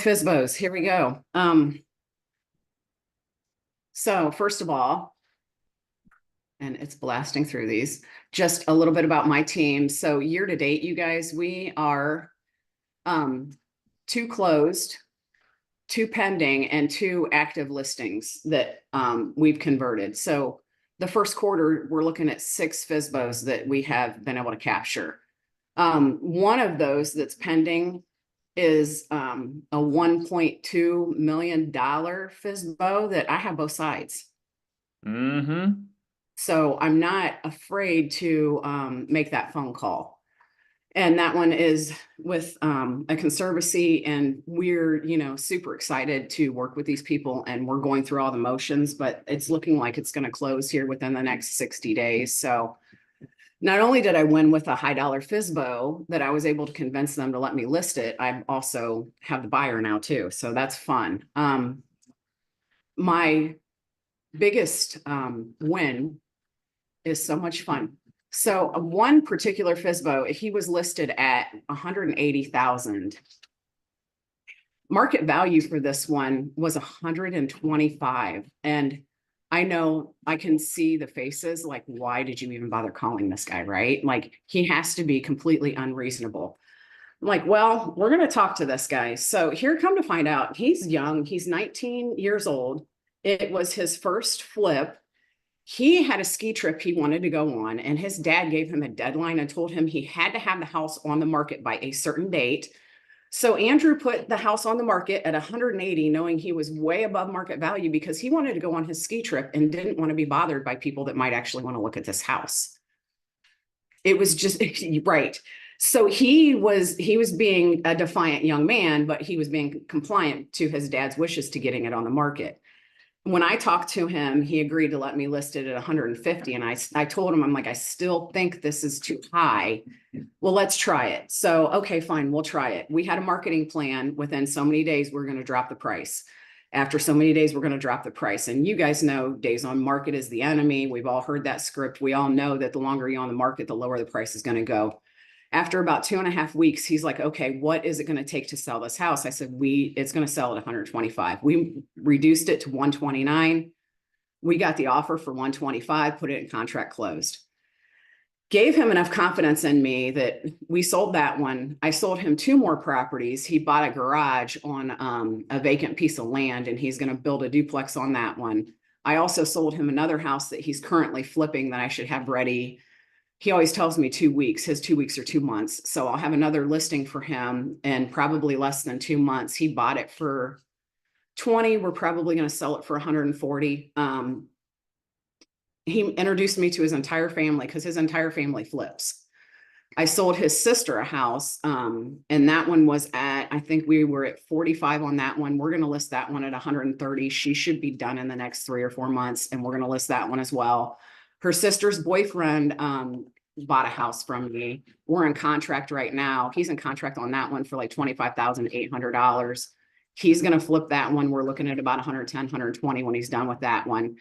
FSBOs, here we go. So first of all, and it's blasting through these, just a little bit about my team. So year to date, you guys, we are 2 closed, 2 pending, and 2 active listings that we've converted. So the first quarter, we're looking at 6 FSBOs that we have been able to capture. One of those that's pending is a $1.2 million FSBO that I have both sides. Mm-hmm. So I'm not afraid to make that phone call. And that one is with a conservancy, and we're, super excited to work with these people, and we're going through all the motions, but it's looking like it's going to close here within the next 60 days. So not only did I win with a high dollar FSBO that I was able to convince them to let me list it, I also have the buyer now too. So that's fun. My biggest win is so much fun. So one particular FSBO, he was listed at 180,000. Market value for this one was 125. And I know I can see the faces like, why did you even bother calling this guy, right? Like, he has to be completely unreasonable. I'm like, well, we're going to talk to this guy. So here, come to find out, he's young. He's 19 years old. It was his first flip. He had a ski trip he wanted to go on, and his dad gave him a deadline and told him he had to have the house on the market by a certain date. So Andrew put the house on the market at 180, knowing he was way above market value because he wanted to go on his ski trip and didn't want to be bothered by people that might actually want to look at this house. It was just right. So he was being a defiant young man, but he was being compliant to his dad's wishes to getting it on the market. When I talked to him, he agreed to let me list it at 150. And I told him, I'm like, I still think this is too high. Well, let's try it. So, okay, fine, we'll try it. We had a marketing plan. Within so many days, we're going to drop the price. After so many days, we're going to drop the price. And you guys know days on market is the enemy. We've all heard that script. We all know that the longer you're on the market, the lower the price is going to go. After about 2.5 weeks, he's like, okay, what is it going to take to sell this house? I said, it's going to sell at 125. We reduced it to 129. We got the offer for 125, put it in contract, closed. Gave him enough confidence in me that we sold that one. I sold him 2 more properties. He bought a garage on a vacant piece of land, and he's going to build a duplex on that one. I also sold him another house that he's currently flipping that I should have ready. He always tells me 2 weeks. His 2 weeks are 2 months. So I'll have another listing for him in probably less than 2 months. He bought it for 20. We're probably going to sell it for 140. He introduced me to his entire family because his entire family flips. I sold his sister a house, and that one was at, I think we were at 45 on that one. We're going to list that one at 130. She should be done in the next 3 or 4 months, and we're going to list that one as well. Her sister's boyfriend bought a house from me. We're in contract right now. He's in contract on that one for like $25,800. He's going to flip that one. We're looking at about 110, 120 when he's done with that one.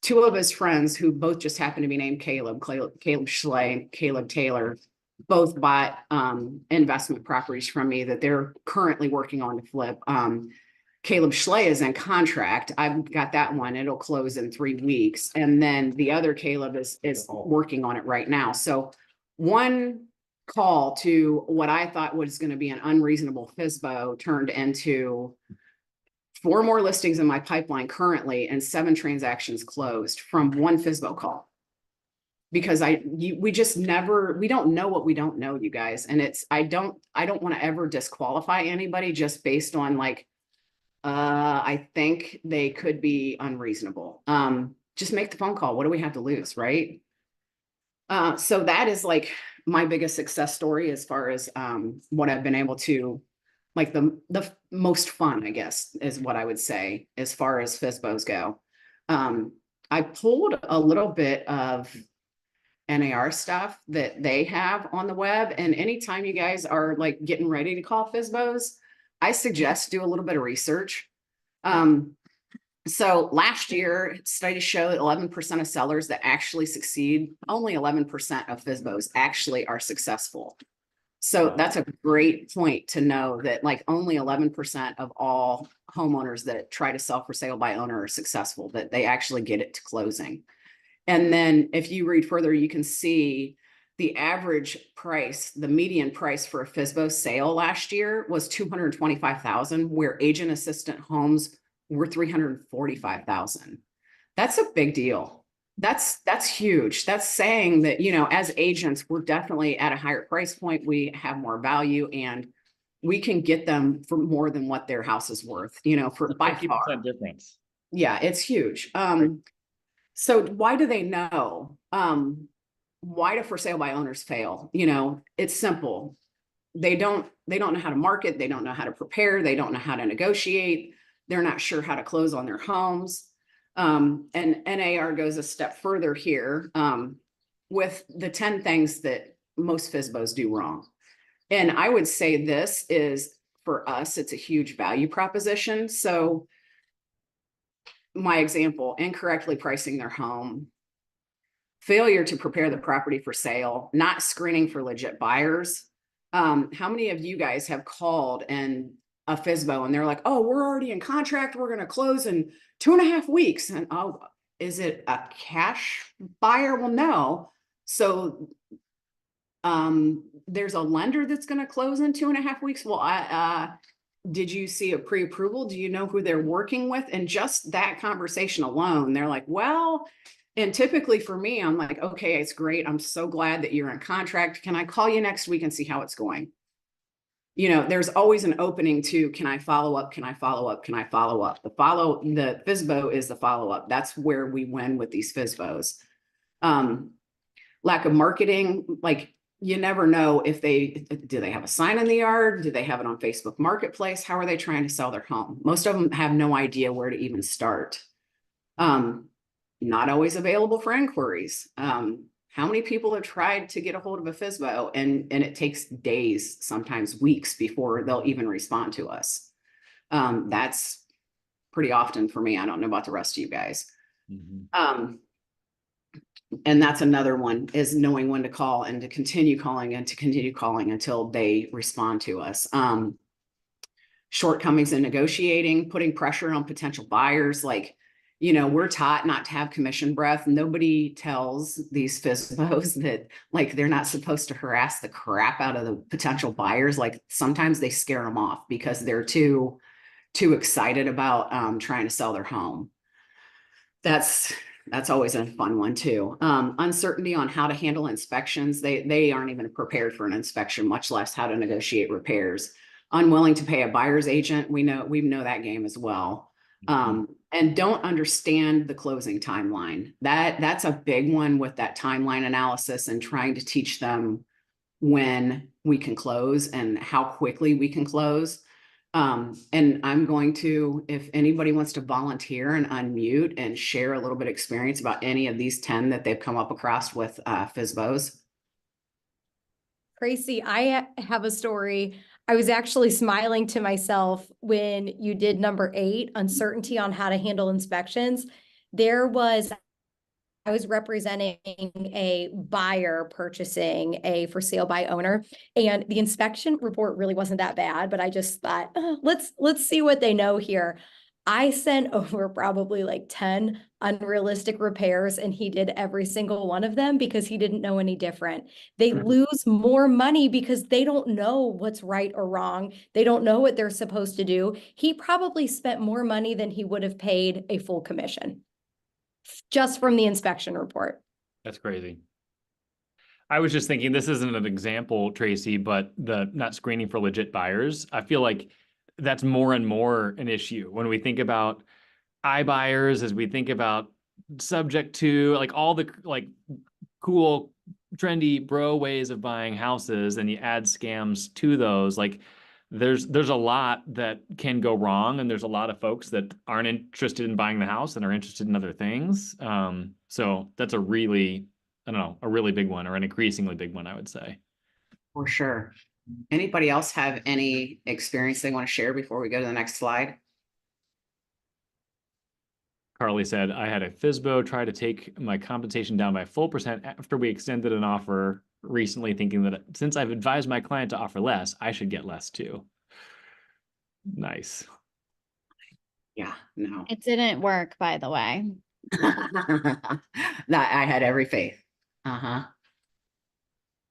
2 of his friends, who both just happen to be named Caleb Schley and Caleb Taylor, both bought investment properties from me that they're currently working on to flip. Caleb Schley is in contract. I've got that one. It'll close in 3 weeks. And then the other Caleb is working on it right now. So one call to what I thought was going to be an unreasonable FSBO turned into 4 more listings in my pipeline currently, and 7 transactions closed from one FSBO call. Because we don't know what we don't know, you guys. And I don't want to ever disqualify anybody just based on like, I think they could be unreasonable. Just make the phone call. What do we have to lose, right? So that is like my biggest success story as far as what I've been able to, like the most fun, I guess, is what I would say as far as FSBOs go. I pulled a little bit of NAR stuff that they have on the web, and anytime you guys are like getting ready to call FSBOs, I suggest do a little bit of research. So last year, studies show that 11% of sellers that actually succeed, only 11% of FSBOs actually are successful. So Wow. that's a great point to know that like only 11% of all homeowners that try to sell for sale by owner are successful, that they actually get it to closing. And then if you read further, you can see the average price, the median price for a FSBO sale last year was 225,000, where agent assistant homes were 345,000. That's a big deal. That's huge. That's saying that, you know, as agents, we're definitely at a higher price point. We have more value and we can get them for more than what their house is worth, you know, for by far. 50% difference. Yeah, it's huge. So why do they know? Why do for sale by owners fail? You know, it's simple. They don't know how to market, they don't know how to prepare, they don't know how to negotiate, they're not sure how to close on their homes. And NAR goes a step further here with the 10 things that most FSBOs do wrong. And I would say this is, for us, it's a huge value proposition. So my example, incorrectly pricing their home, failure to prepare the property for sale, not screening for legit buyers. How many of you guys have called and a FSBO and they're like, oh, we're already in contract, we're going to close in 2.5 weeks. And oh, is it a cash buyer? Well, no. So there's a lender that's going to close in 2.5 weeks. Well, did you see a pre-approval? Do you know who they're working with? And just that conversation alone, they're like, well, and typically for me, I'm like, okay, it's great. I'm so glad that you're in contract. Can I call you next week and see how it's going? You know, there's always an opening to, can I follow up? Can I follow up? Can I follow up? The FSBO is the follow-up. That's where we win with these FSBOs. Lack of marketing, like you never know if do they have a sign in the yard? Do they have it on Facebook Marketplace? How are they trying to sell their home? Most of them have no idea where to even start. Not always available for inquiries. How many people have tried to get a hold of a FSBO and it takes days, sometimes weeks before they'll even respond to us? That's pretty often for me. I don't know about the rest of you guys. And that's another one, is knowing when to call and to continue calling and to continue calling until they respond to us. Shortcomings in negotiating, putting pressure on potential buyers. Like, you know, we're taught not to have commission breath. Nobody tells these FSBOs that like they're not supposed to harass the crap out of the potential buyers. Like sometimes they scare them off because they're too excited about trying to sell their home. That's always a fun one too. Uncertainty on how to handle inspections. They aren't even prepared for an inspection, much less how to negotiate repairs. Unwilling to pay a buyer's agent. We know that game as well. And don't understand the closing timeline. That's a big one with that timeline analysis and trying to teach them when we can close and how quickly we can close. And I'm going to, if anybody wants to volunteer and unmute and share a little bit of experience about any of these 10 that they've come up across with FSBOs. Tracy, I have a story. I was actually smiling to myself when you did number 8, uncertainty on how to handle inspections. I was representing a buyer purchasing a for sale by owner, and the inspection report really wasn't that bad, but I just thought, oh, let's see what they know here. I sent over probably like 10 unrealistic repairs, and he did every single one of them because he didn't know any different. They lose more money because they don't know what's right or wrong. They don't know what they're supposed to do. He probably spent more money than he would have paid a full commission just from the inspection report. That's crazy. I was just thinking, this isn't an example, Tracy, but the not screening for legit buyers, I feel like that's more and more an issue when we think about iBuyers, as we think about subject to, like all the like cool, trendy bro ways of buying houses, and you add scams to those. Like there's a lot that can go wrong, and there's a lot of folks that aren't interested in buying the house and are interested in other things. So that's a really, I don't know, a really big one, or an increasingly big one, I would say. For sure. Anybody else have any experience they want to share before we go to the next slide? Carly said, I had a FSBO try to take my compensation down by a full percent after we extended an offer recently thinking that since I've advised my client to offer less, I should get less too. Nice. Yeah, no. It didn't work, by the way. That I had every faith. Uh-huh.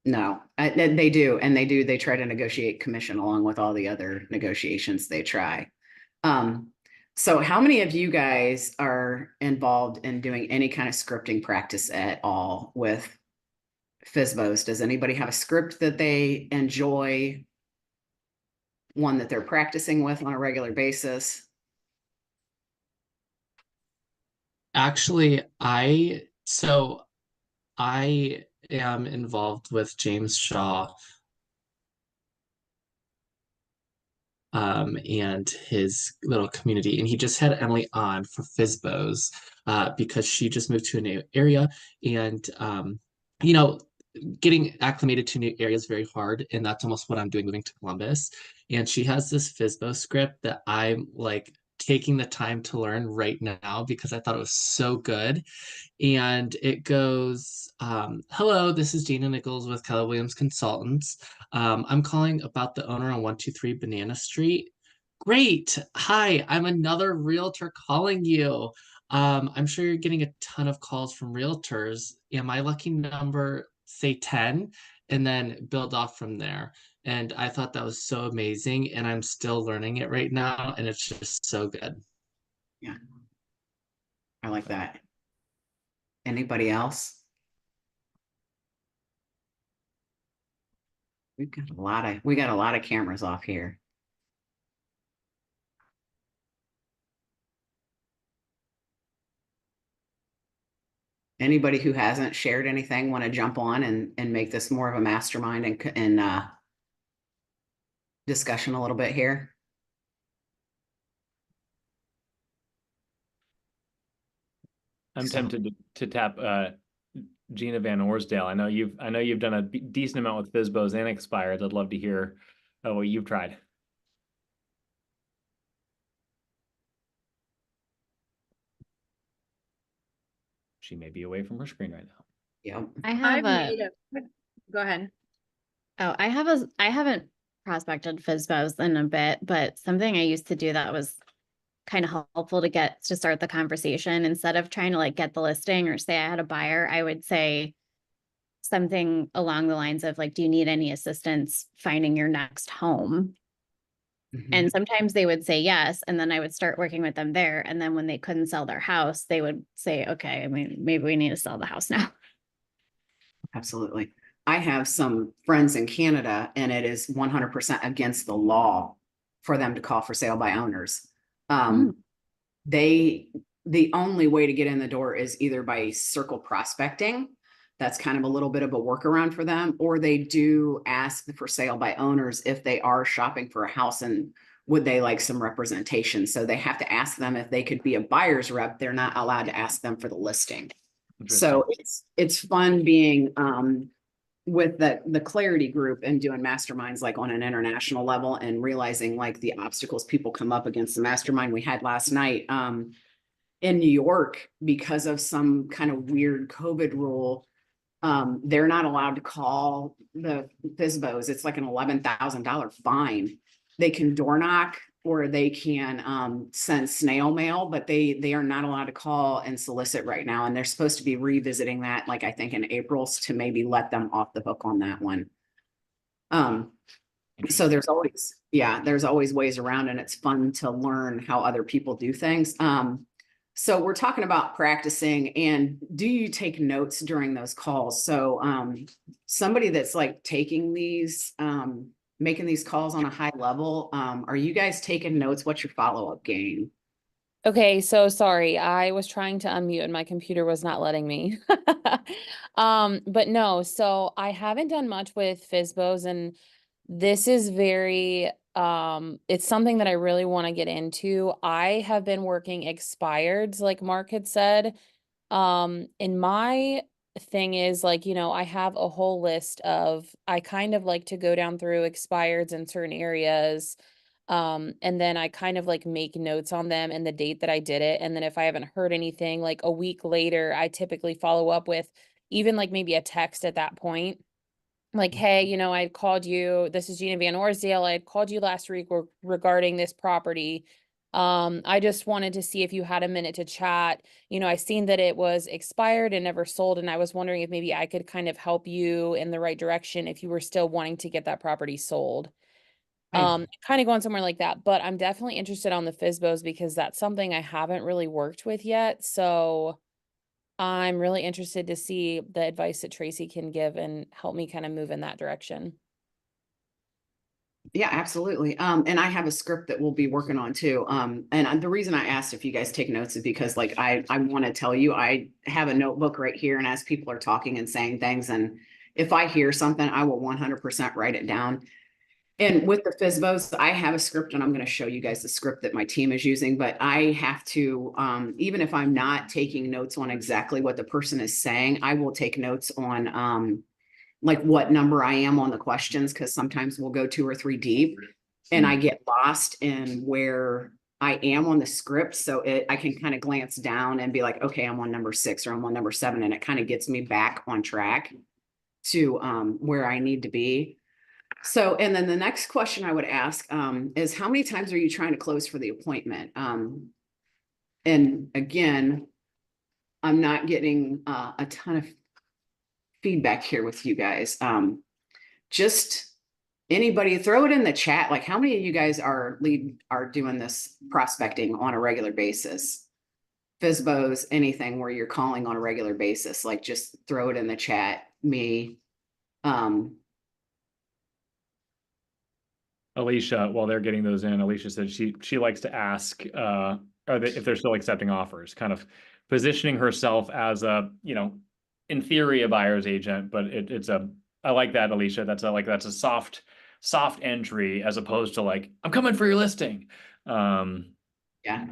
No, they do, and they try to negotiate commission along with all the other negotiations they try. So how many of you guys are involved in doing any kind of scripting practice at all with FSBOs? Does anybody have a script that they enjoy? One that they're practicing with on a regular basis? Actually, I am involved with James Shaw and his little community, and he just had Emily on for FSBOs because she just moved to a new area, and you know, getting acclimated to new areas is very hard, and that's almost what I'm doing moving to Columbus. And she has this FSBO script that I'm like taking the time to learn right now because I thought it was so good. And it goes, hello, this is Dana Nichols with Keller Williams Consultants. I'm calling about the owner on 123 Banana Street. Great. Hi, I'm another realtor calling you. I'm sure you're getting a ton of calls from realtors. Am I lucky number, say 10, and then build off from there? And I thought that was so amazing, and I'm still learning it right now, and it's just so good. Yeah, I like that. Anybody else? We got a lot of cameras off here. Anybody who hasn't shared anything want to jump on and make this more of a mastermind and discussion a little bit here? I'm So- tempted to tap Gina Van Orsdale. I know you've done a decent amount with FSBOs and expireds. I'd love to hear what you've tried. She may be away from her screen right now. Yep. Go ahead. Oh, I haven't prospected FSBOs in a bit, but something I used to do that was kind of helpful to start the conversation. Instead of trying to like get the listing or say I had a buyer, I would say something along the lines of like, do you need any assistance finding your next home? Mhm. And sometimes they would say yes, and then I would start working with them there. And then when they couldn't sell their house, they would say, okay, I mean, maybe we need to sell the house now. Absolutely. I have some friends in Canada, and it is 100% against the law for them to call for sale by owners. The only way to get in the door is either by circle prospecting. That's kind of a little bit of a workaround for them, or they do ask for sale by owners if they are shopping for a house and would they like some representation. So they have to ask them if they could be a buyer's rep. They're not allowed to ask them for the listing. So it's fun being with the Clarity group and doing masterminds like on an international level and realizing like the obstacles people come up against. The mastermind we had last night in New York, because of some kind of weird COVID rule, they're not allowed to call the FSBOs. It's like an $11,000 fine. They can door knock or they can send snail mail, but they are not allowed to call and solicit right now. And they're supposed to be revisiting that, like I think in April, to maybe let them off the hook on that one. So there's always ways around, and it's fun to learn how other people do things. So we're talking about practicing, and do you take notes during those calls? So somebody that's like taking these, making these calls on a high level, are you guys taking notes? What's your follow-up game? Okay, so sorry, I was trying to unmute and my computer was not letting me. But no, so I haven't done much with FSBOs, and this is very it's something that I really want to get into. I have been working expireds, like Mark had said. And my thing is like, I have a whole list of, I kind of like to go down through expireds in certain areas. And then I kind of like make notes on them and the date that I did it. And then if I haven't heard anything, like a week later, I typically follow up with even like maybe a text at that point. like, hey, you know, I called you, this is Gina Van Orsdale. I had called you last week regarding this property. I just wanted to see if you had a minute to chat. You know, I seen that it was expired and never sold, and I was wondering if maybe I could kind of help you in the right direction if you were still wanting to get that property sold. Right. Kind of going somewhere like that, but I'm definitely interested on the FSBOs because that's something I haven't really worked with yet. So I'm really interested to see the advice that Tracy can give and help me kind of move in that direction. Yeah, absolutely. And I have a script that we'll be working on too. And the reason I asked if you guys take notes is because like I want to tell you, I have a notebook right here, and as people are talking and saying things, and if I hear something, I will 100% write it down. And with the FSBOs, I have a script, and I'm going to show you guys the script that my team is using, but I have to, even if I'm not taking notes on exactly what the person is saying, I will take notes on, like what number I am on the questions, because sometimes we'll go 2 or 3 deep and I get lost in where I am on the script. So I can kind of glance down and be like, okay, I'm on number 6 or I'm on number 7. And it kind of gets me back on track to where I need to be. So, and then the next question I would ask is how many times are you trying to close for the appointment? And again, I'm not getting a ton of feedback here with you guys. Just anybody throw it in the chat. Like how many of you guys are doing this prospecting on a regular basis? FSBOs, anything where you're calling on a regular basis, like just throw it in the chat. Me. Alicia, while they're getting those in, Alicia said she likes to ask if they're still accepting offers, kind of positioning herself as a, you know, in theory a buyer's agent, but I like that, Alicia. That's a soft entry as opposed to like, I'm coming for your listing. Yeah.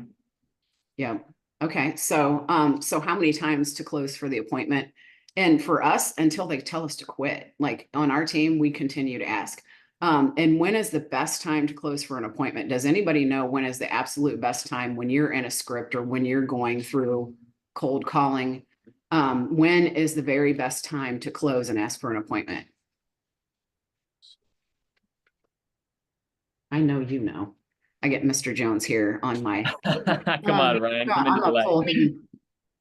Yeah. Okay. So so how many times to close for the appointment? And for us, until they tell us to quit. Like on our team, we continue to ask. And when is the best time to close for an appointment? Does anybody know when is the absolute best time when you're in a script or when you're going through cold calling? When is the very best time to close and ask for an appointment? I know you know. I get Mr. Jones here on my. Come on, Ryan. Come into the light.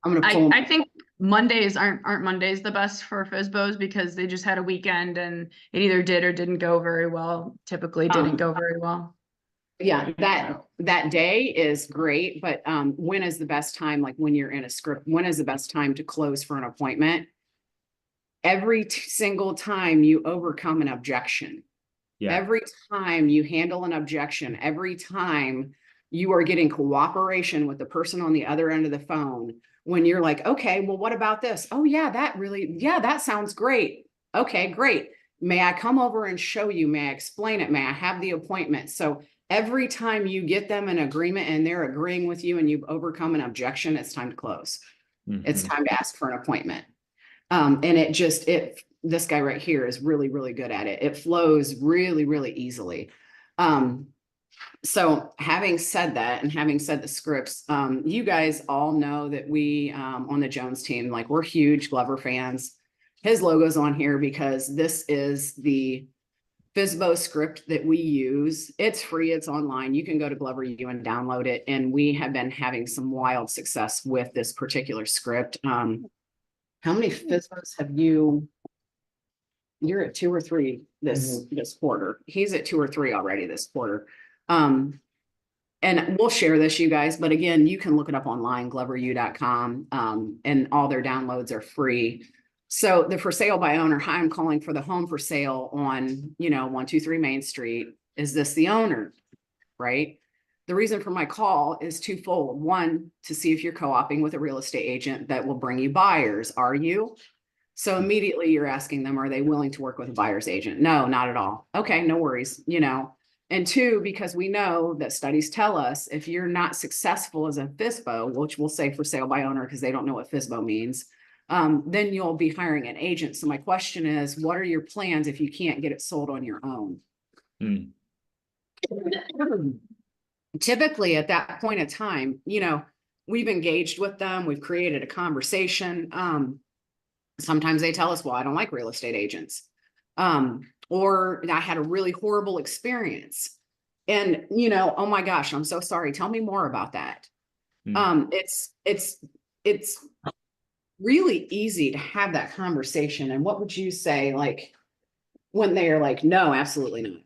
I'm gonna pull. I think Mondays aren't Mondays the best for FSBOs because they just had a weekend and it either did or didn't go very well. Typically didn't go very well. Yeah, that day is great, but when is the best time, like when you're in a script, when is the best time to close for an appointment? Every single time you overcome an objection. Yeah. Every time you handle an objection, every time you are getting cooperation with the person on the other end of the phone, when you're like, okay, well, what about this? Oh yeah, that sounds great. Okay, great. May I come over and show you? May I explain it? May I have the appointment? So every time you get them in agreement and they're agreeing with you and you've overcome an objection, it's time to close. It's time to ask for an appointment. And this guy right here is really, really good at it. It flows really, really easily. So having said that, and having said the scripts, you guys all know that we, on the Jones team, like we're huge Glover fans. His logo's on here because this is the FSBO script that we use. It's free. It's online. You can go to Glover U and download it. And we have been having some wild success with this particular script. How many FSBOs have you? You're at 2 or 3 this quarter. He's at 2 or 3 already this quarter. And we'll share this, you guys, but again, you can look it up online, gloveru.com, and all their downloads are free. So the for sale by owner, hi, I'm calling for the home for sale on, 123 Main Street. Is this the owner? Right? The reason for my call is twofold. One, to see if you're co-oping with a real estate agent that will bring you buyers. Are you? So immediately you're asking them, are they willing to work with a buyer's agent? No, not at all. Okay, no worries, And 2, because we know that studies tell us if you're not successful as a FSBO, which we'll say for sale by owner because they don't know what FSBO means, then you'll be hiring an agent. So my question is, what are your plans if you can't get it sold on your own? Typically at that point in time, we've engaged with them. We've created a conversation. Sometimes they tell us, well, I don't like real estate agents. Or I had a really horrible experience. And, oh my gosh, I'm so sorry. Tell me more about that. It's really easy to have that conversation. And what would you say, like, when they are like, no, absolutely not?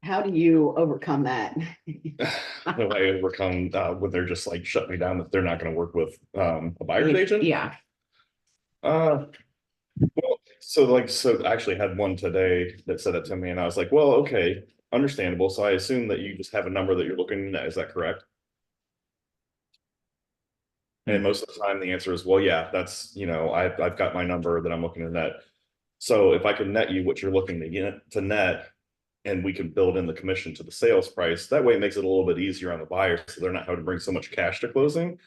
How do you overcome that? The way I overcome when they're just like shut me down, that they're not going to work with a buyer's agent. Yeah. Well, so I actually had one today that said it to me, and I was like, well, okay, understandable. So I assume that you just have a number that you're looking at. Is that correct? And most of the time the answer is, well, yeah, that's, I've got my number that I'm looking to net. So if I can net you what you're looking to get to net, and we can build in the commission to the sales price, that way it makes it a little bit easier on the buyer, so they're not having to bring so much cash to closing.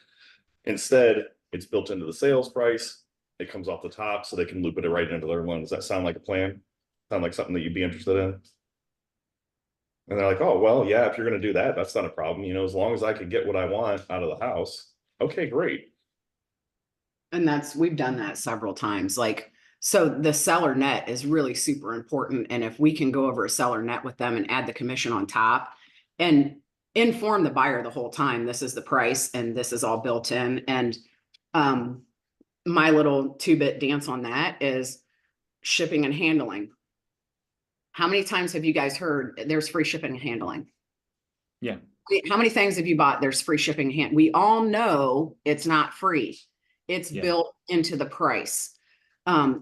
Instead, it's built into the sales price. It comes off the top, so they can loop it right into their loan. Does that sound like a plan? Sound like something that you'd be interested in? And they're like, oh, well, yeah, if you're going to do that, that's not a problem. As long as I can get what I want out of the house. Okay, great. And we've done that several times. Like, so the seller net is really super important. And if we can go over a seller net with them and add the commission on top and inform the buyer the whole time, this is the price and this is all built in. And my little 2-bit dance on that is shipping and handling. How many times have you guys heard there's free shipping and handling? Yeah. How many things have you bought there's free shipping and handling? We all know it's not free. It's built into the price.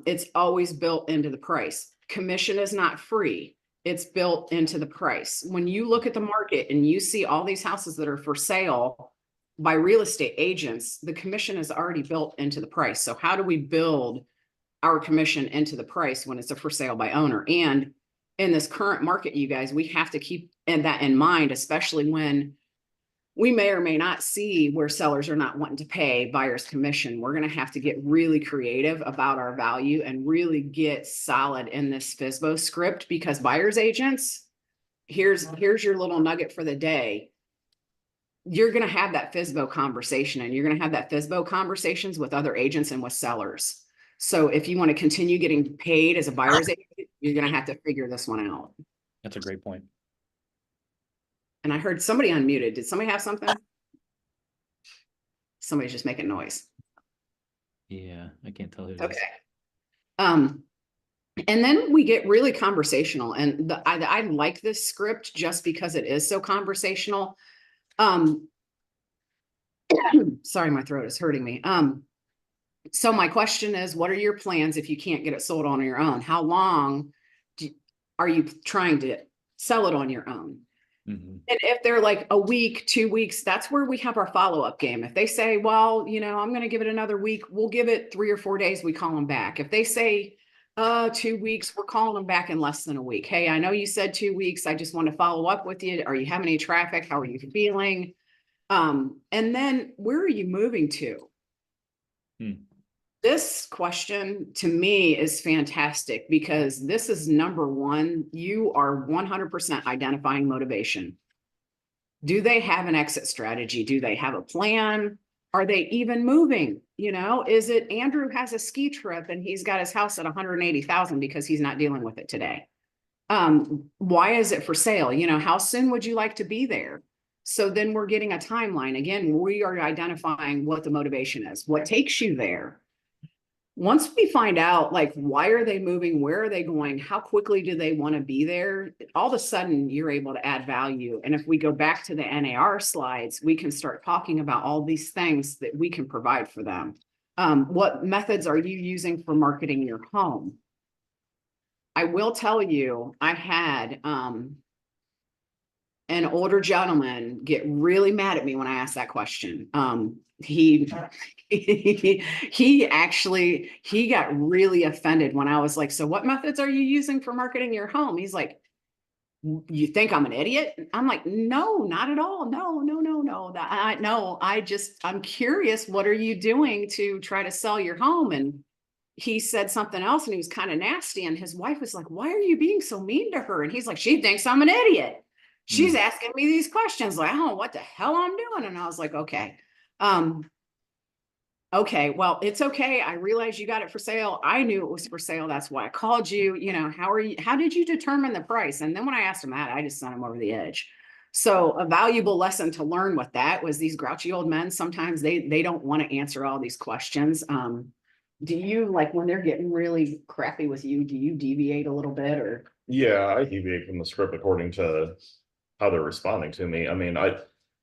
It's always built into the price. Commission is not free. It's built into the price. When you look at the market and you see all these houses that are for sale by real estate agents, the commission is already built into the price. So how do we build our commission into the price when it's a for sale by owner? And in this current market, you guys, we have to keep that in mind, especially when we may or may not see where sellers are not wanting to pay buyer's commission. We're going to have to get really creative about our value and really get solid in this FSBO script, because buyer's agents, here's your little nugget for the day. You're going to have that FSBO conversation, and you're going to have that FSBO conversations with other agents and with sellers. So if you want to continue getting paid as a buyer's agent, you're going to have to figure this one out. That's a great point. And I heard somebody unmuted. Did somebody have something? Somebody's just making noise. Yeah, I can't tell who it is. Okay. And then we get really conversational, and I like this script just because it is so conversational. Sorry, my throat is hurting me. So my question is, what are your plans if you can't get it sold on your own? How long are you trying to sell it on your own? Mm-hmm. And if they're like a week, 2 weeks, that's where we have our follow-up game. If they say, well, I'm going to give it another week, we'll give it 3 or 4 days, we call them back. If they say 2 weeks, we're calling them back in less than a week. Hey, I know you said 2 weeks. I just want to follow up with you. Are you having any traffic? How are you feeling? And then where are you moving to? This question to me is fantastic, because this is number one. You are 100% identifying motivation. Do they have an exit strategy? Do they have a plan? Are they even moving? Is it Andrew has a ski trip and he's got his house at 180,000 because he's not dealing with it today? Why is it for sale? How soon would you like to be there? So then we're getting a timeline. Again, we are identifying what the motivation is, what takes you there. Once we find out, like, why are they moving? Where are they going? How quickly do they want to be there? All of a sudden, you're able to add value. And if we go back to the NAR slides, we can start talking about all these things that we can provide for them. What methods are you using for marketing your home? I will tell you, I had an older gentleman get really mad at me when I asked that question. He got really offended when I was like, so what methods are you using for marketing your home? He's like, you think I'm an idiot? I'm like, no, not at all. No. I'm curious. What are you doing to try to sell your home? And he said something else, and he was kind of nasty. And his wife was like, why are you being so mean to her? And he's like, she thinks I'm an idiot. She's asking me these questions. Like, I don't know what the hell I'm doing. And I was like, okay. okay, well, it's okay. I realize you got it for sale. I knew it was for sale. That's why I called you. How did you determine the price? And then when I asked him that, I just sent him over the edge. So a valuable lesson to learn with that was these grouchy old men, sometimes they don't want to answer all these questions. Do you, like, when they're getting really crappy with you, do you deviate a little bit, or? Yeah, I deviate from the script according to how they're responding to me. I mean, I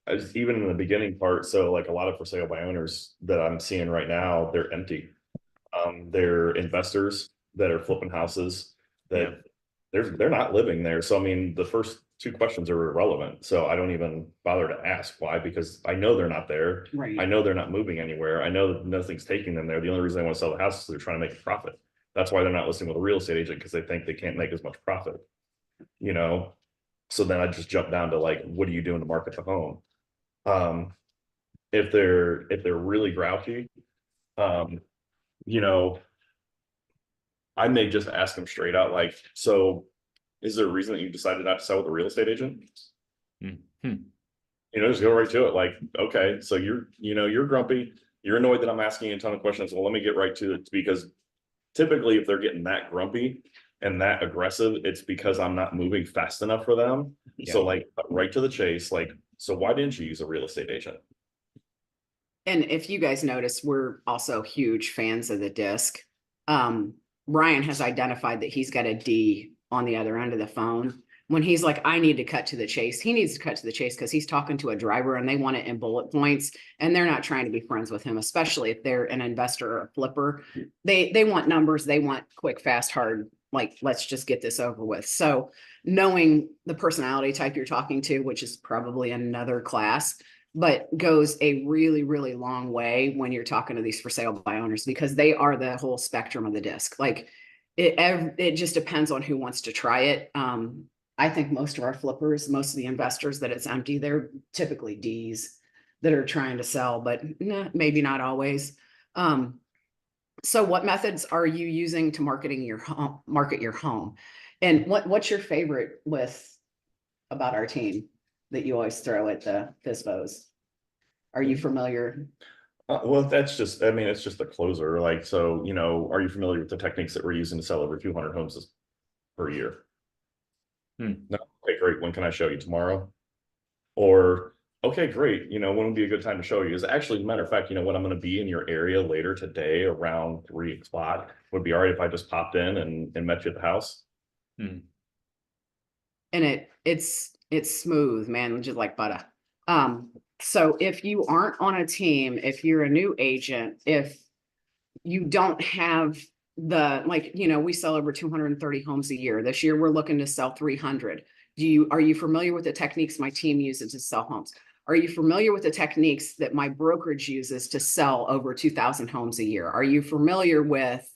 just, even in the beginning part, so like a lot of for sale by owners that I'm seeing right now, they're empty. They're investors that are flipping houses that they're not living there. So I mean, the first two questions are irrelevant. So I don't even bother to ask why, because I know they're not there. Right. I know they're not moving anywhere. I know that nothing's taking them there. The only reason they want to sell the house is they're trying to make a profit. That's why they're not listing with a real estate agent, because they think they can't make as much profit, you know? So then I just jump down to like, what are you doing to market the home? If they're really grouchy, you know, I may just ask them straight out, like, so is there a reason that you decided not to sell with a real estate agent? Just go right to it. Like, okay, so you're grumpy, you're annoyed that I'm asking you a ton of questions. Well, let me get right to it, because typically if they're getting that grumpy and that aggressive, it's because I'm not moving fast enough for them. So like, right to the chase, like, so why didn't you use a real estate agent? And if you guys notice, we're also huge fans of the disc. Ryan has identified that he's got a D on the other end of the phone. When he's like, I need to cut to the chase, he needs to cut to the chase because he's talking to a driver and they want it in bullet points, and they're not trying to be friends with him, especially if they're an investor or a flipper. They want numbers, they want quick, fast, hard, like, let's just get this over with. So knowing the personality type you're talking to, which is probably another class, but goes a really, really long way when you're talking to these for sale by owners, because they are the whole spectrum of the disc. Like it just depends on who wants to try it. I think most of our flippers, most of the investors that it's empty, they're typically Ds that are trying to sell, but maybe not always. So what methods are you using to market your home? And what's your favorite about our team that you always throw at the FSBOs? Are you familiar? Well, that's just, I mean, it's just a closer. Like, so, are you familiar with the techniques that we're using to sell over 200 homes per year? No, okay, great. When can I show you? Tomorrow? Or, okay, great. When would be a good time to show you? Is actually, as a matter of fact, when I'm going to be in your area later today around 3 o'clock, would be all right if I just popped in and met you at the house? And it's smooth, man, just like butter. So if you aren't on a team, if you're a new agent, if you don't have we sell over 230 homes a year. This year, we're looking to sell 300. Are you familiar with the techniques my team uses to sell homes? Are you familiar with the techniques that my brokerage uses to sell over 2,000 homes a year? Are you familiar with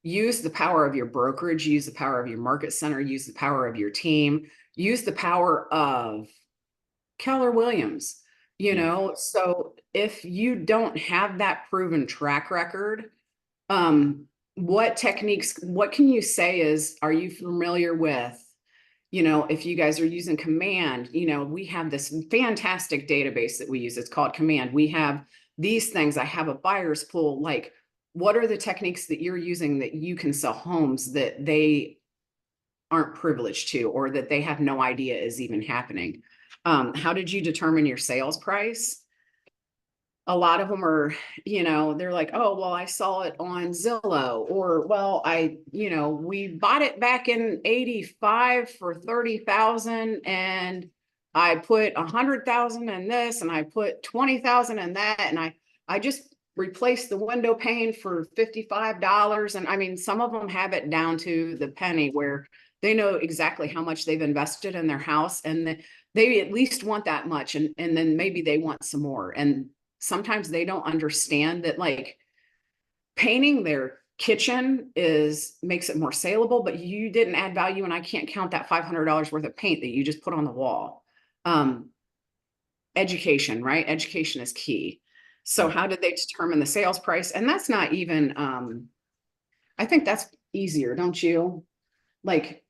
use the power of your brokerage, use the power of your market center, use the power of your team, use the power of Keller Williams, So if you don't have that proven track record, what can you say are you familiar with, if you guys are using Command, we have this fantastic database that we use. It's called Command. We have these things. I have a buyer's pool. Like, what are the techniques that you're using that you can sell homes that they aren't privileged to, or that they have no idea is even happening? How did you determine your sales price? A lot of them are, they're like, oh, well, I saw it on Zillow, or, well, we bought it back in 85 for 30,000, and I put 100,000 in this, and I put 20,000 in that, and I just replaced the window pane for $55. And I mean, some of them have it down to the penny where they know exactly how much they've invested in their house, and they at least want that much. And then maybe they want some more. And sometimes they don't understand that, like, painting their kitchen makes it more saleable, but you didn't add value, and I can't count that $500 worth of paint that you just put on the wall. Education, right? Education is key. So how did they determine the sales price? And that's not even, I think that's easier, don't you? Like,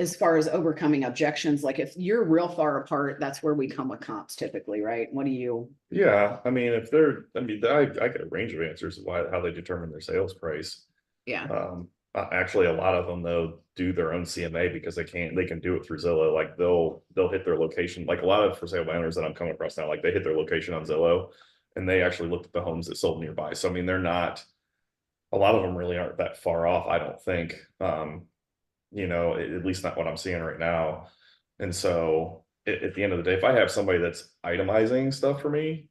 as far as overcoming objections, like if you're real far apart, that's where we come with comps typically, right? What do you? Yeah, I mean, if I get a range of answers of how they determine their sales price. Yeah, Actually, a lot of them though do their own CMA because they can do it through Zillow. Like they'll hit their location. Like a lot of for sale by owners that I'm coming across now, like they hit their location on Zillow, and they actually looked at the homes that sold nearby. So I mean, they're not. A lot of them really aren't that far off. I don't think. At least not what I'm seeing right now. And so at the end of the day, if I have somebody that's itemizing stuff for me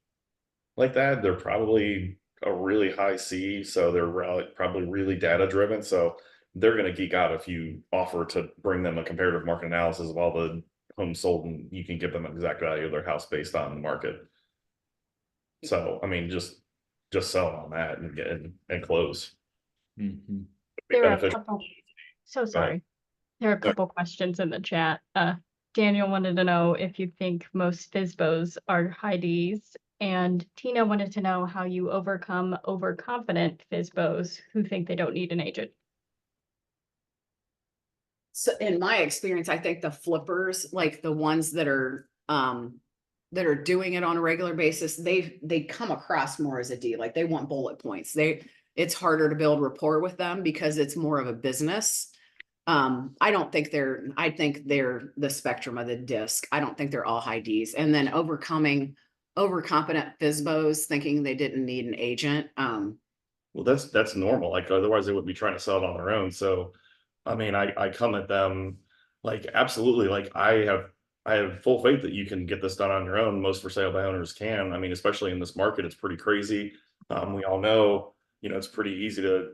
like that, they're probably a really high C. So they're probably really data driven. So they're going to geek out if you offer to bring them a comparative market analysis of all the homes sold, and you can give them an exact value of their house based on the market. So, I mean, just sell on that and get and close. Mhm. There are a Beneficial. couple, so sorry. There are a couple questions in the chat. Daniel wanted to know if you think most FSBOs are high Ds, and Tina wanted to know how you overcome overconfident FSBOs who think they don't need an agent. so in my experience, I think the flippers, like the ones that are doing it on a regular basis, they come across more as a D, like they want bullet points. It's harder to build rapport with them because it's more of a business. I think they're the spectrum of the disc. I don't think they're all high Ds. And then overcoming overconfident FSBOs thinking they didn't need an agent. Well, that's normal. Like otherwise they wouldn't be trying to sell it on their own. So, I mean, I come at them like absolutely. Like I have full faith that you can get this done on your own. Most for sale by owners can. I mean, especially in this market, it's pretty crazy. We all know, it's pretty easy to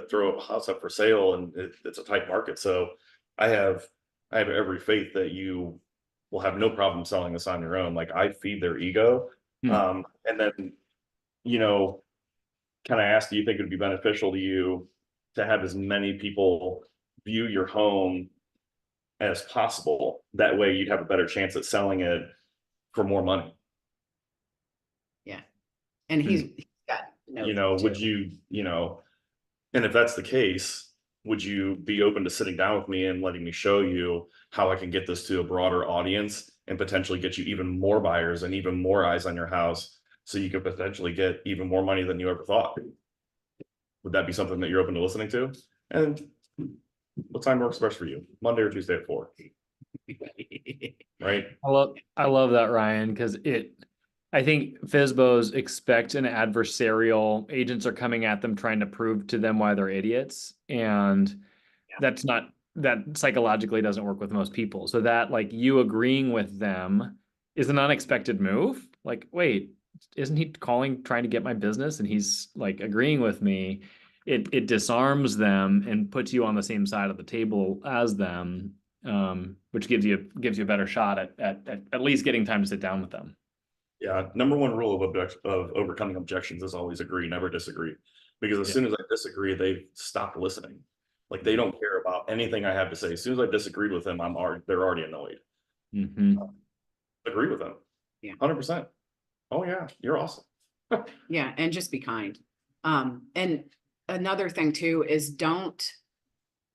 throw a house up for sale, and it's a tight market. So I have every faith that you will have no problem selling this on your own. Like I feed their ego. And then, kind of ask, do you think it would be beneficial to you to have as many people view your home as possible? That way you'd have a better chance at selling it for more money. Yeah. And he's got would you, and if that's the case, would you be open to sitting down with me and letting me show you how I can get this to a broader audience and potentially get you even more buyers and even more eyes on your house, so you could potentially get even more money than you ever thought? Would that be something that you're open to listening to? And what time works best for you? Monday or Tuesday at 4? Right? I love that, Ryan, because I think FSBOs expect an adversarial. Agents are coming at them trying to prove to them why they're idiots, and that psychologically doesn't work with most people. So that like you agreeing with them is an unexpected move. Like, wait, isn't he trying to get my business, and he's like agreeing with me? It disarms them and puts you on the same side of the table as them, which gives you a better shot at least getting time to sit down with them. Yeah, number one rule of overcoming objections is always agree, never disagree. Because as soon as I disagree, they stop listening. Like they don't care about anything I have to say. As soon as I disagreed with them, they're already annoyed. Agree with them. Yeah. 100%. Oh yeah, you're awesome. Yeah, and just be kind. And another thing too is don't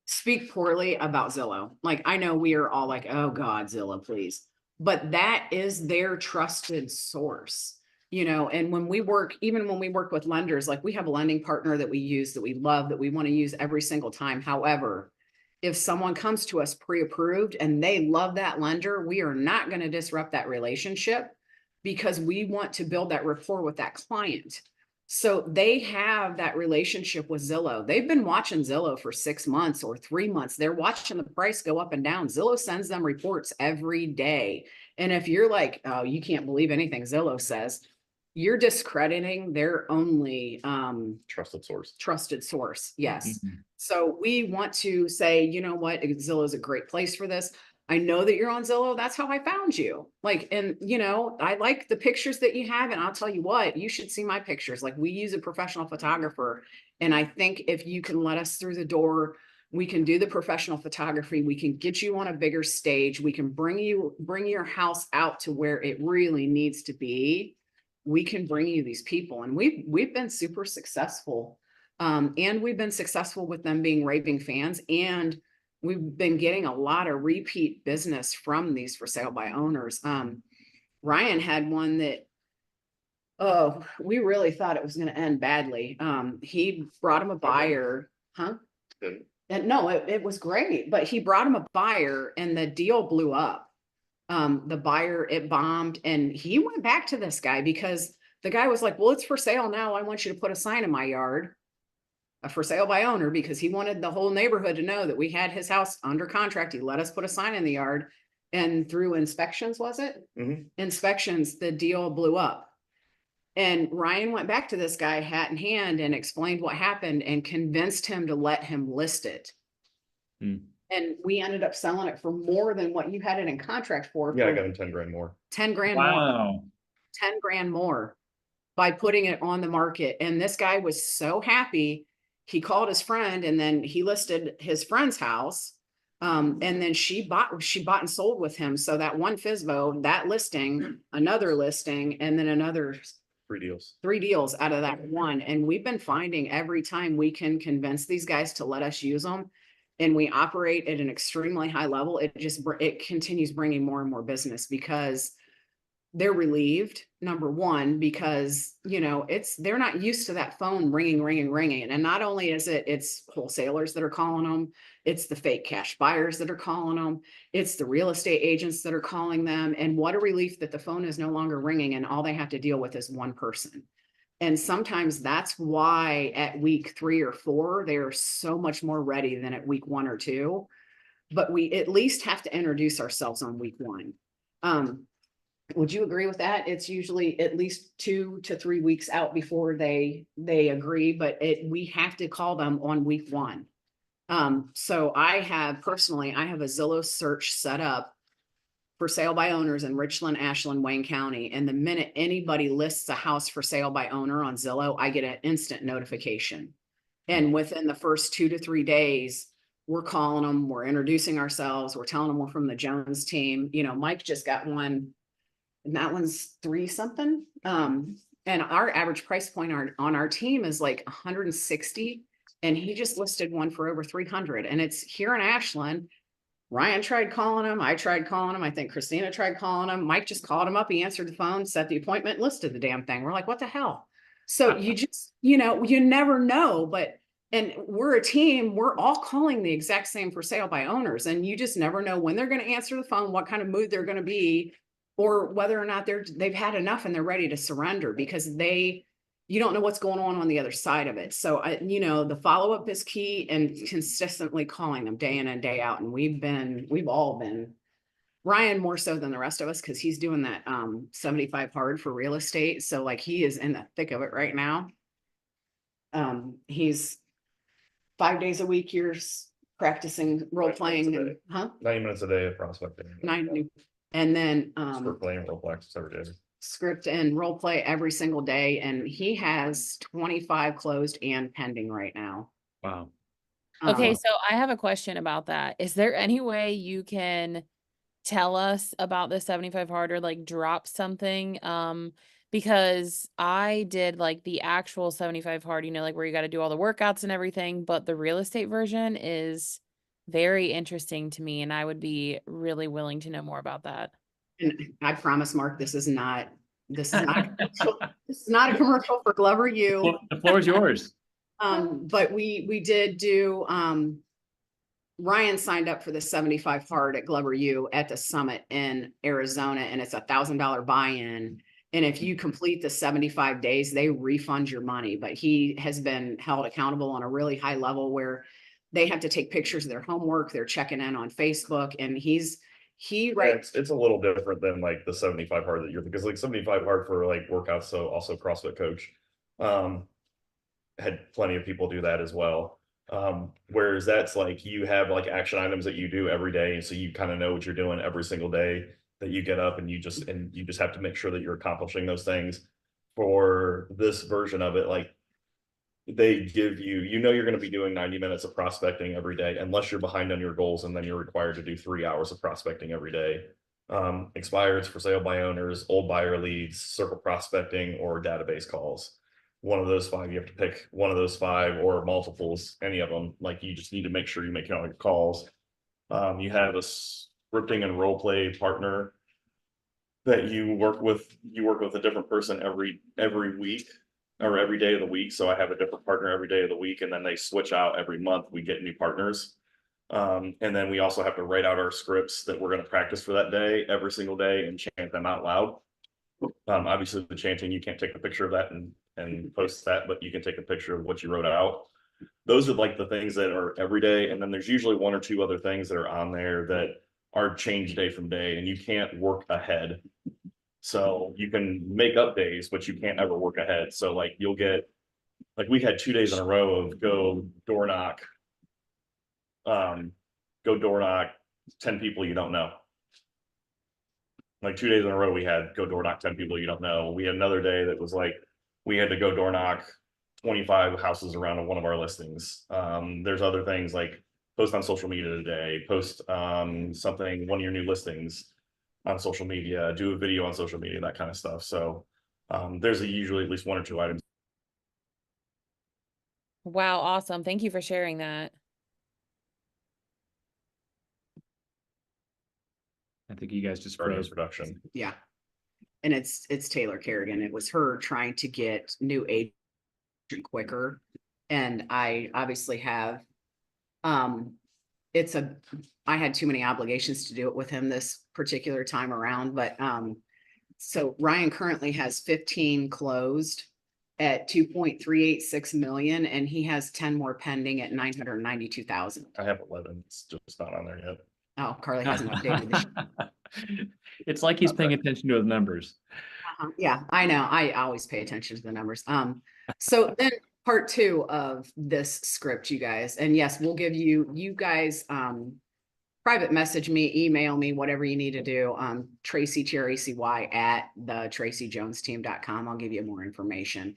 speak poorly about Zillow. Like I know we are all like, oh God, Zillow, please. But that is their trusted source, and when we work with lenders, like we have a lending partner that we use, that we love, that we want to use every single time. However, if someone comes to us pre-approved and they love that lender, we are not going to disrupt that relationship because we want to build that rapport with that client. So they have that relationship with Zillow. They've been watching Zillow for 6 months or 3 months. They're watching the price go up and down. Zillow sends them reports every day. And if you're like, oh, you can't believe anything Zillow says, you're discrediting their only Trusted source. Yes. So we want to say, you know what, Zillow is a great place for this. I know that you're on Zillow. That's how I found you. Like, and I like the pictures that you have, and I'll tell you what, you should see my pictures. Like we use a professional photographer. And I think if you can let us through the door, we can do the professional photography. We can get you on a bigger stage. We can bring your house out to where it really needs to be. We can bring you these people. And we've been super successful. And we've been successful with them being raving fans. And we've been getting a lot of repeat business from these for sale by owners. Ryan had one that, oh, we really thought it was gonna end badly. He brought him a buyer, huh? Good. And no, it was great, but he brought him a buyer and the deal blew up. The buyer, it bombed, and he went back to this guy because the guy was like, well, it's for sale now. I want you to put a sign in my yard. A for sale by owner, because he wanted the whole neighborhood to know that we had his house under contract. He let us put a sign in the yard, and through inspections, was it? Mhm. Inspections, the deal blew up. And Ryan went back to this guy hat in hand and explained what happened and convinced him to let him list it. Hmm. And we ended up selling it for more than what you had it in contract for. Yeah, I for got him 10 grand more. 10 grand more. Wow. 10 grand more by putting it on the market. And this guy was so happy. He called his friend and then he listed his friend's house. And then she bought and sold with him. So that one FSBO, that listing, another listing, and then another 3 deals. 3 deals out of that one. And we've been finding every time we can convince these guys to let us use them, and we operate at an extremely high level, it continues bringing more and more business because they're relieved, number one, because, you know, they're not used to that phone ringing. And not only is it's wholesalers that are calling them, it's the fake cash buyers that are calling them, it's the real estate agents that are calling them. And what a relief that the phone is no longer ringing and all they have to deal with is one person. And sometimes that's why at week 3 or 4, they're so much more ready than at week 1 or 2. But we at least have to introduce ourselves on week 1. Would you agree with that? It's usually at least 2 to 3 weeks out before they agree, but we have to call them on week 1. So I have a Zillow search set up for sale by owners in Richland, Ashland, Wayne County. And the minute anybody lists a house for sale by owner on Zillow, I get an instant notification. And within the first 2 to 3 days, we're calling them, we're introducing ourselves, we're telling them we're from the Jones team. You know, Mike just got one, and that one's 3 something. And our average price point on our team is like 160. And he just listed one for over 300. And it's here in Ashland. Ryan tried calling him. I tried calling him. I think Christina tried calling him. Mike just called him up. He answered the phone, set the appointment, listed the damn thing. We're like, what the hell? So you just, you know, you never know, and we're a team, we're all calling the exact same for sale by owners. And you just never know when they're going to answer the phone, what kind of mood they're going to be, or whether or not they've had enough and they're ready to surrender, because you don't know what's going on the other side of it. So you know, the follow-up is key, and consistently calling them day in and day out. And we've all been, Ryan more so than the rest of us, because he's doing that 75 hard for real estate. So like he is in the thick of it right now. He's 5 days a week, you're practicing role playing, and 90 minutes a day of prospecting. 9 and then We're playing role plays every day. Script and role play every single day. And he has 25 closed and pending right now. Wow. Okay, so I have a question about that. Is there any way you can tell us about the 75 hard, or like drop something? Because I did like the actual 75 hard, you know, like where you got to do all the workouts and everything, but the real estate version is very interesting to me, and I would be really willing to know more about that. And I promise, Mark, this is not a commercial for Glover U. The floor is yours. But we did do, Ryan signed up for the 75 hard at Glover U at the summit in Arizona, and it's $1,000 buy-in. And if you complete the 75 days, they refund your money. But he has been held accountable on a really high level where they have to take pictures of their homework. They're checking in on Facebook, and it's a little different than like the 75 hard that you're, because like 75 hard for like workouts. So also CrossFit coach, had plenty of people do that as well. Whereas that's like, you have like action items that you do every day. So you kind of know what you're doing every single day that you get up, and you just have to make sure that you're accomplishing those things. For this version of it, like they give you, you know, you're going to be doing 90 minutes of prospecting every day, unless you're behind on your goals, and then you're required to do 3 hours of prospecting every day. Expireds, for sale by owners, old buyer leads, circle prospecting, or database calls. One of those 5, you have to pick one of those 5 or multiples, any of them. Like you just need to make sure you're making all your calls. You have a scripting and role play partner that you work with a different person every week or every day of the week. So I have a different partner every day of the week, and then they switch out every month. We get new partners. And then we also have to write out our scripts that we're going to practice for that day every single day and chant them out loud. Obviously the chanting, you can't take a picture of that and post that, but you can take a picture of what you wrote out. Those are like the things that are every day. And then there's usually one or two other things that are on there that are changed day from day, and you can't work ahead. So you can make up days, but you can't ever work ahead. So like you'll get, like we had 2 days in a row of go door knock 10 people you don't know. Like 2 days in a row we had go door knock 10 people you don't know. We had another day that was like we had to go door knock 25 houses around one of our listings. There's other things like post on social media today, post something, one of your new listings on social media, do a video on social media, that kind of stuff. So there's usually at least 1 or 2 items. Wow, awesome. Thank you for sharing that. I think you guys just Starting froze. production. Yeah. And it's Taylor Kerrigan. It was her trying to get new agent quicker. And I obviously have, I had too many obligations to do it with him this particular time around, but, so Ryan currently has 15 closed at 2.386 million, and he has 10 more pending at 992,000. I have 11. It's just not on there yet. Oh, Carly hasn't updated the It's like he's paying attention to his numbers. Yeah, I know. I always pay attention to the numbers. So then part 2 of this script, you guys, and yes, we'll give you guys, private message me, email me, whatever you need to do. Tracy TRACY at the TracyJonesTeam.com. I'll give you more information.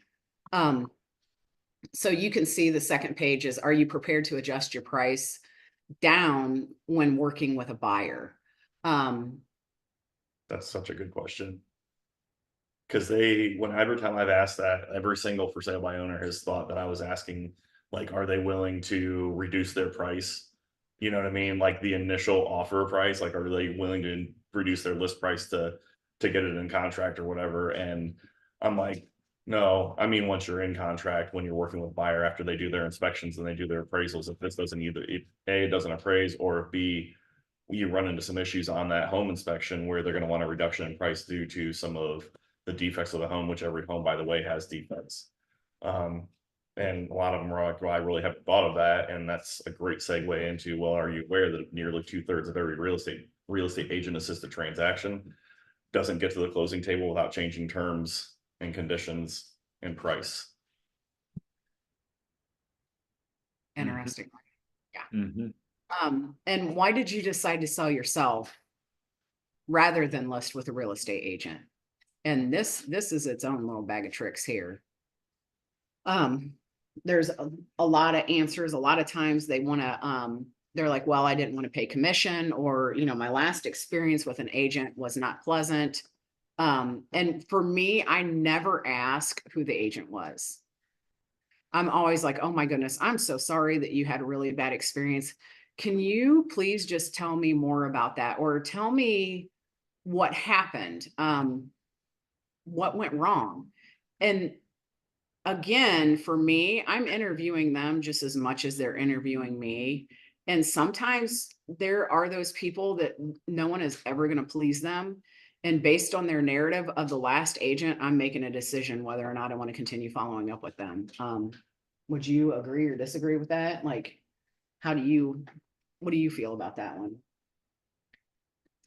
So you can see the second page is, are you prepared to adjust your price down when working with a buyer? That's such a good question. Because every time I've asked that, every single for sale by owner has thought that I was asking, like, are they willing to reduce their price? You know what I mean? Like the initial offer price, like, are they willing to reduce their list price to get it in contract or whatever? And I'm like, no, I mean, once you're in contract, when you're working with buyer, after they do their inspections and they do their appraisals, if this doesn't either, if A, it doesn't appraise, or if B, you run into some issues on that home inspection where they're going to want a reduction in price due to some of the defects of the home, which every home, by the way, has defects. And a lot of them are like, well, I really haven't thought of that. And that's a great segue into, well, are you aware that nearly 2/3 of every real estate agent assisted transaction doesn't get to the closing table without changing terms and conditions and price? Interesting. Mm-hmm. And why did you decide to sell yourself rather than list with a real estate agent? And this is its own little bag of tricks here. There's a lot of answers. A lot of times they want to, they're like, well, I didn't want to pay commission, or, you know, my last experience with an agent was not pleasant. And for me, I never ask who the agent was. I'm always like, oh my goodness, I'm so sorry that you had a really bad experience. Can you please just tell me more about that, or tell me what happened? What went wrong? And again, for me, I'm interviewing them just as much as they're interviewing me. And sometimes there are those people that no one is ever going to please them. And based on their narrative of the last agent, I'm making a decision whether or not I want to continue following up with them. Would you agree or disagree with that? Like, what do you feel about that one?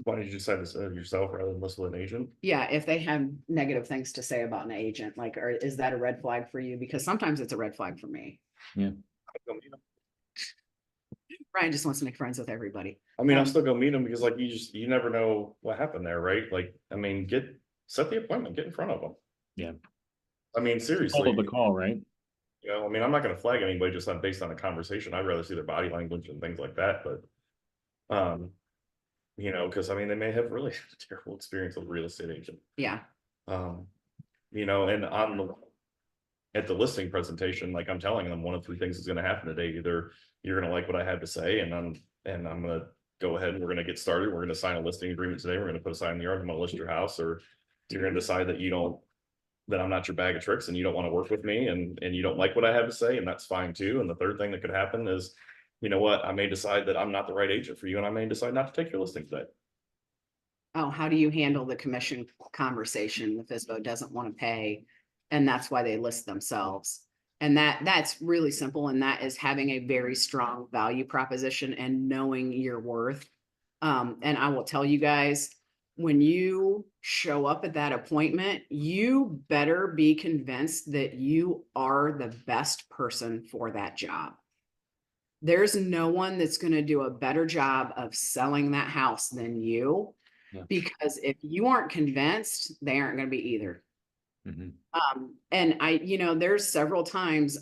Why did you decide to sell yourself rather than list with an agent? Yeah, if they have negative things to say about an agent, like, or is that a red flag for you? Because sometimes it's a red flag for me. Yeah. Ryan just wants to make friends with everybody. I mean, I'm still gonna meet them because, like, you never know what happened there, right? Like, I mean, set the appointment, get in front of them. Yeah. I mean, seriously. Follow the call, right? You know, I mean, I'm not gonna flag anybody just based on a conversation. I'd rather see their body language and things like that, but you know, because I mean, they may have really had a terrible experience with a real estate agent. Yeah. You know, and at the listing presentation, like, I'm telling them 1 of 3 things is gonna happen today. Either you're gonna like what I have to say, and I'm gonna go ahead and we're gonna get started. We're gonna sign a listing agreement today. We're gonna put a sign in the yard. I'm gonna list your house, or you're gonna decide that that I'm not your bag of tricks and you don't want to work with me and you don't like what I have to say, and that's fine too. And the third thing that could happen is, you know what, I may decide that I'm not the right agent for you and I may decide not to take your listing today. Oh, how do you handle the commission conversation? The FSBO doesn't want to pay, and that's why they list themselves. And that's really simple, and that is having a very strong value proposition and knowing your worth. And I will tell you guys, when you show up at that appointment, you better be convinced that you are the best person for that job. There's no one that's going to do a better job of selling that house than you. Yeah. Because if you aren't convinced, they aren't going to be either. Mhm. And there's several times,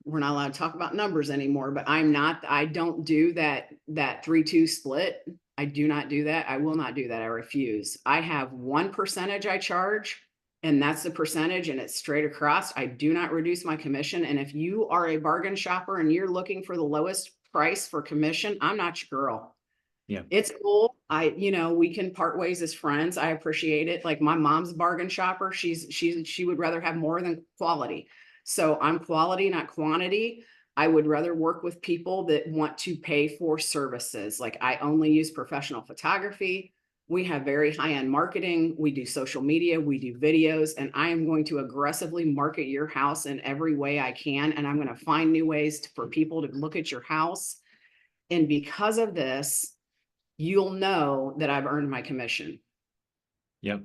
we're not allowed to talk about numbers anymore, but I don't do that 3-2 split. I do not do that. I will not do that. I refuse. I have one percentage I charge, and that's the percentage, and it's straight across. I do not reduce my commission. And if you are a bargain shopper and you're looking for the lowest price for commission, I'm not your girl. Yeah. It's cool. We can part ways as friends. I appreciate it. Like, my mom's a bargain shopper. She would rather have more than quality. So I'm quality, not quantity. I would rather work with people that want to pay for services. Like, I only use professional photography. We have very high-end marketing. We do social media, we do videos, and I am going to aggressively market your house in every way I can. And I'm going to find new ways for people to look at your house. And because of this, you'll know that I've earned my commission. Yep.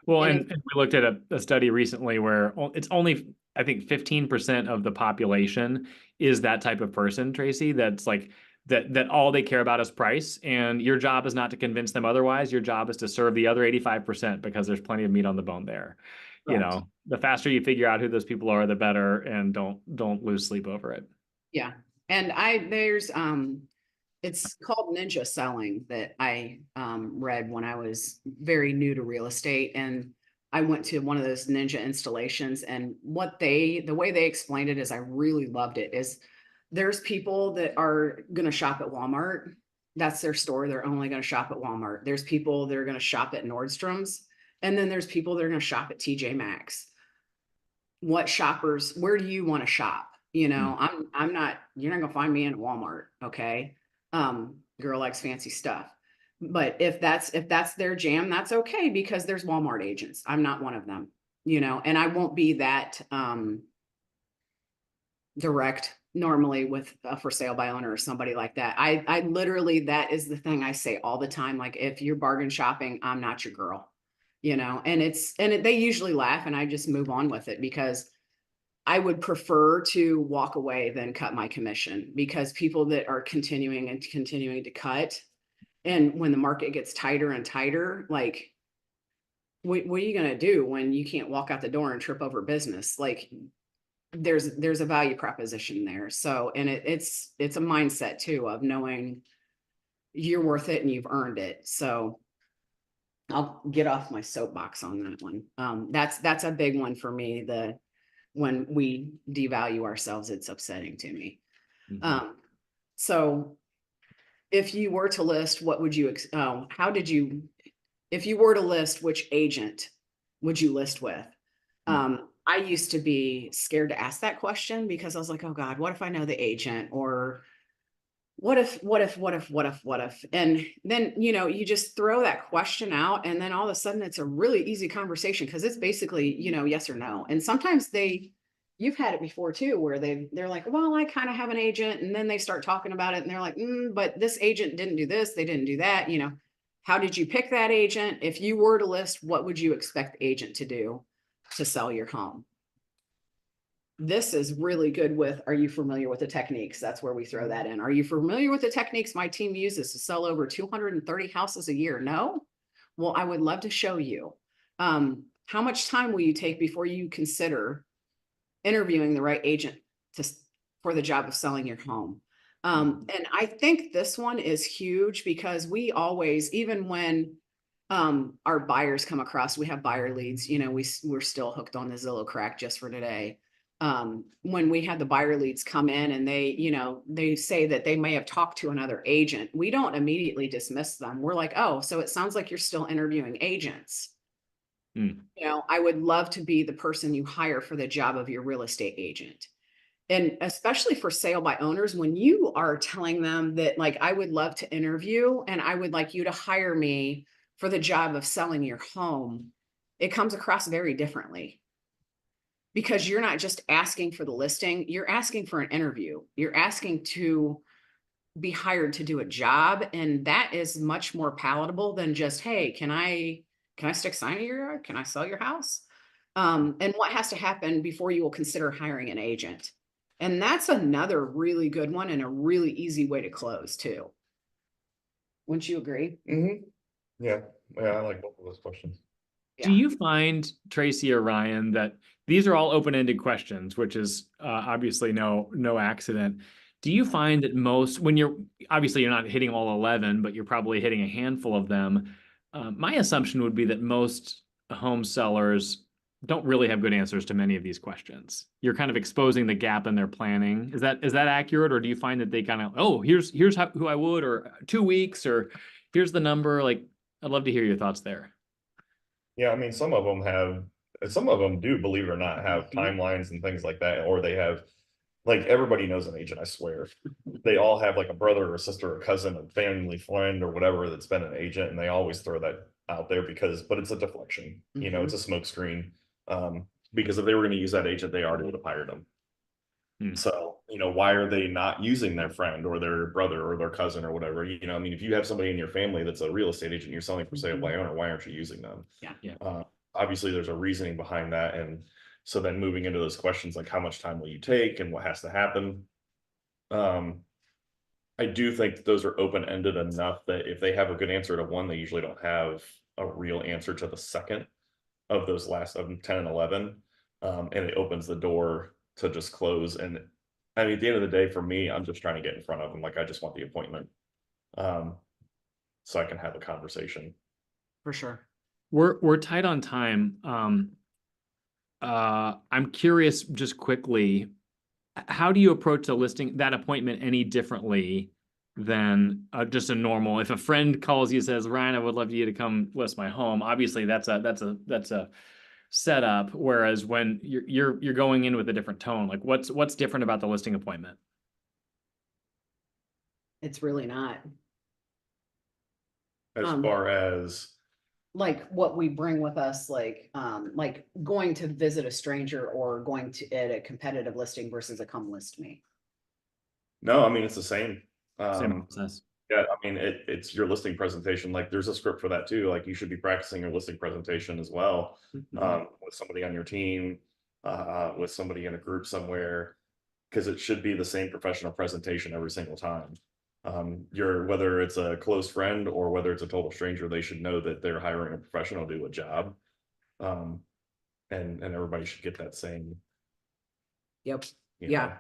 Well, And and we looked at a study recently where it's only, I think, 15% of the population is that type of person, Tracy, that's like that all they care about is price. And your job is not to convince them otherwise. Your job is to serve the other 85% because there's plenty of meat on the bone there. You Correct. know, the faster you figure out who those people are, the better, and don't lose sleep over it. Yeah. And there's it's called ninja selling that I read when I was very new to real estate. And I went to one of those ninja installations, and the way they explained it is, I really loved it, is there's people that are going to shop at Walmart. That's their store. They're only going to shop at Walmart. There's people that are going to shop at Nordstrom's. And then there's people that are going to shop at TJ Maxx. Where do you want to shop? You're not going to find me in Walmart. Okay. Girl likes fancy stuff. But if that's their jam, that's okay, because there's Walmart agents. I'm not one of them, and I won't be that direct normally with a for sale by owner or somebody like that. I literally, that is the thing I say all the time. Like, if you're bargain shopping, I'm not your girl, and they usually laugh, and I just move on with it, because I would prefer to walk away than cut my commission, because people that are continuing to cut, and when the market gets tighter and tighter, like, what are you going to do when you can't walk out the door and trip over business? Like, there's a value proposition there. So, and it's a mindset too, of knowing you're worth it and you've earned it. So I'll get off my soapbox on that one. That's a big one for me. When we devalue ourselves, it's upsetting to me. Mhm. So if you were to list, if you were to list, which agent would you list with? I used to be scared to ask that question, because I was like, oh God, what if I know the agent? Or what if? And then, you just throw that question out, and then all of a sudden it's a really easy conversation, because it's basically, yes or no. And sometimes you've had it before too, where they're like, well, I kind of have an agent. And then they start talking about it, and they're like, but this agent didn't do this. They didn't do that. How did you pick that agent? If you were to list, what would you expect the agent to do to sell your home? This is really good with, are you familiar with the techniques? That's where we throw that in. Are you familiar with the techniques my team uses to sell over 230 houses a year? No? Well, I would love to show you. How much time will you take before you consider interviewing the right agent for the job of selling your home? And I think this one is huge, because we always, even when our buyers come across, we have buyer leads, we're still hooked on the Zillow crack just for today. when we had the buyer leads come in and they, you know, they say that they may have talked to another agent, we don't immediately dismiss them. We're like, oh, so it sounds like you're still interviewing agents. Hmm. You know, I would love to be the person you hire for the job of your real estate agent. And especially for sale by owners, when you are telling them that, like, I would love to interview and I would like you to hire me for the job of selling your home, it comes across very differently. Because you're not just asking for the listing, you're asking for an interview. You're asking to be hired to do a job. And that is much more palatable than just, hey, can I stick sign in your yard? Can I sell your house? And what has to happen before you will consider hiring an agent? And that's another really good one and a really easy way to close too. Wouldn't you agree? Mm-hmm. Yeah, I like both of those questions. Do you find, Tracy or Ryan, that these are all open-ended questions, which is obviously no accident. Do you find that most, when you're not hitting all 11, but you're probably hitting a handful of them, my assumption would be that most home sellers don't really have good answers to many of these questions. You're kind of exposing the gap in their planning. Is that accurate, or do you find that they kind of, oh, here's who I would, or 2 weeks, or here's the number? Like, I'd love to hear your thoughts there. Yeah, I mean, some of them do, believe it or not, have timelines and things like that, or they have, like, everybody knows an agent, I swear. They all have like a brother or a sister or cousin, a family friend or whatever that's been an agent, and they always throw that out there but it's a deflection, you know, it's a smoke screen. Because if they were going to use that agent, they already would have hired them. So, you know, why are they not using their friend or their brother or their cousin or whatever? You know, I mean, if you have somebody in your family that's a real estate agent, you're selling for sale by owner, why aren't you using them? Yeah. Obviously, there's a reasoning behind that. And so then moving into those questions, like how much time will you take and what has to happen? I do think those are open-ended enough that if they have a good answer to one, they usually don't have a real answer to the second of those last of 10 and 11. And it opens the door to just close. And I mean, at the end of the day, for me, I'm just trying to get in front of them. Like, I just want the appointment. So I can have a conversation. For sure. We're tight on time. I'm curious, just quickly, how do you approach the listing, that appointment, any differently than just a normal? If a friend calls you and says, Ryan, I would love you to come list my home, obviously that's a setup. Whereas when you're going in with a different tone, like what's different about the listing appointment? It's really not. As far as like what we bring with us, like going to visit a stranger or going to at a competitive listing versus a come list me. no, I mean, it's the same. Same process. Yeah, I mean, it's your listing presentation. Like, there's a script for that too. Like, you should be practicing your listing presentation as well, with somebody on your team, with somebody in a group somewhere, because it should be the same professional presentation every single time. Whether it's a close friend or whether it's a total stranger, they should know that they're hiring a professional to do a job. And everybody should get that same. Yep. you Yeah. know.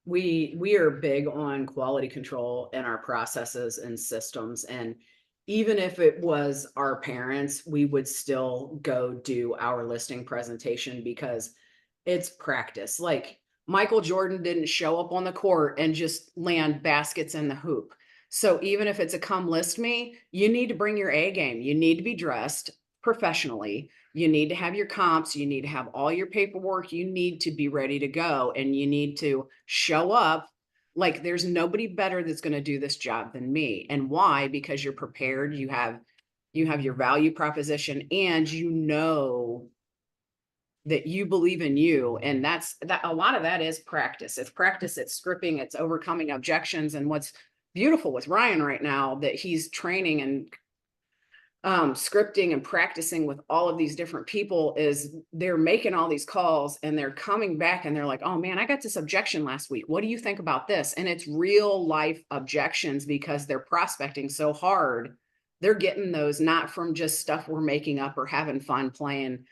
We are big on quality control in our processes and systems. And even if it was our parents, we would still go do our listing presentation because it's practice. Like, Michael Jordan didn't show up on the court and just land baskets in the hoop. So even if it's a come list me, you need to bring your A game. You need to be dressed professionally. You need to have your comps. You need to have all your paperwork. You need to be ready to go, and you need to show up like there's nobody better that's going to do this job than me. And why? Because you're prepared. You have your value proposition, and you know that you believe in you. And that a lot of that is practice. It's practice, it's scripting, it's overcoming objections. And what's beautiful with Ryan right now, that he's training and scripting and practicing with all of these different people, is they're making all these calls and they're coming back and they're like, oh man, I got this objection last week. What do you think about this? And it's real life objections because they're prospecting so hard. They're getting those not from just stuff we're making up or having fun playing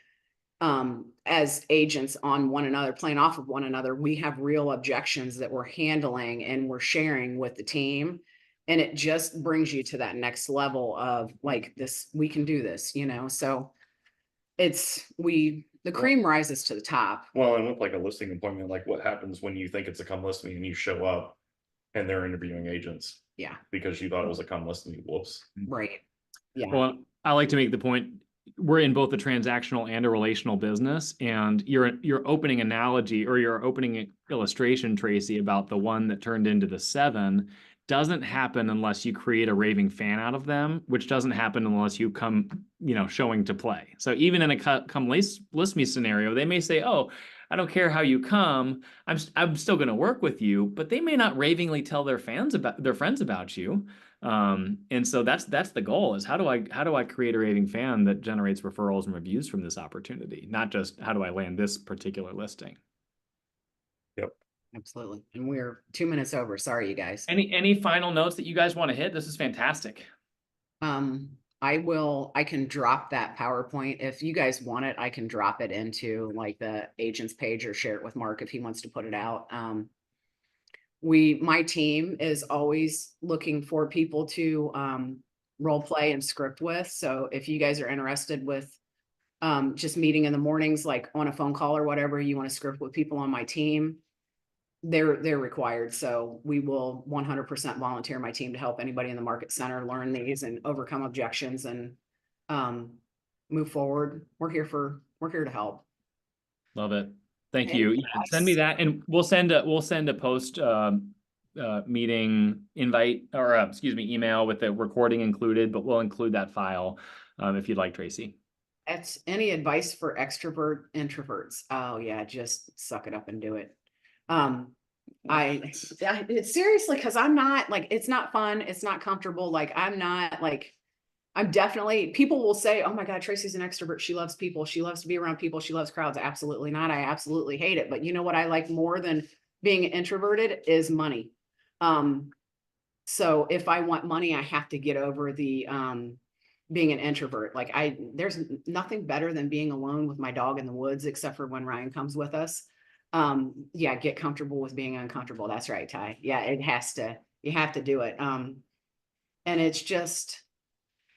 as agents on one another, playing off of one another. We have real objections that we're handling and we're sharing with the team. And it just brings you to that next level of like this, we can do this, you know? So the cream rises to the top. Well, and with like a listing appointment, like what happens when you think it's a come list me and you show up and they're interviewing agents Yeah, because you thought it was a come list me, whoops. right. Yeah, Well, I like to make the point, we're in both a transactional and a relational business, and your opening analogy or your opening illustration, Tracy, about the one that turned into the 7 doesn't happen unless you create a raving fan out of them, which doesn't happen unless you come, showing to play. So even in a come list me scenario, they may say, "Oh, I don't care how you come. I'm still going to work with you," but they may not ravingly tell their friends about you. And so that's the goal, is how do I create a raving fan that generates referrals and reviews from this opportunity, not just how do I land this particular listing. absolutely. And we're 2 minutes over. Sorry, you guys. Any final notes that you guys want to hit? This is fantastic. I can drop that PowerPoint. If you guys want it, I can drop it into like the agent's page or share it with Mark if he wants to put it out. My team is always looking for people to role play and script with. So if you guys are interested with just meeting in the mornings, like on a phone call or whatever, you want to script with people on my team, they're required. So we will 100% volunteer my team to help anybody in the market center learn these and overcome objections and move forward. We're here to help. Love it. Thank And you. Yeah, send me that, and we'll send a post meeting invite, or excuse me, email with the recording included, but we'll include that file if you'd like, Tracy. That's any advice for introverts. Oh yeah, just suck it up and do it. It's seriously, because I'm not like, it's not fun, it's not comfortable. Like I'm definitely, people will say, "Oh my God, Tracy's an extrovert. She loves people. She loves to be around people. She loves crowds." Absolutely not. I absolutely hate it. But you know what I like more than being introverted is money. So if I want money, I have to get over the being an introvert. Like there's nothing better than being alone with my dog in the woods, except for when Ryan comes with us. Yeah, get comfortable with being uncomfortable. That's right, Ty. Yeah, you have to do it. And it's just,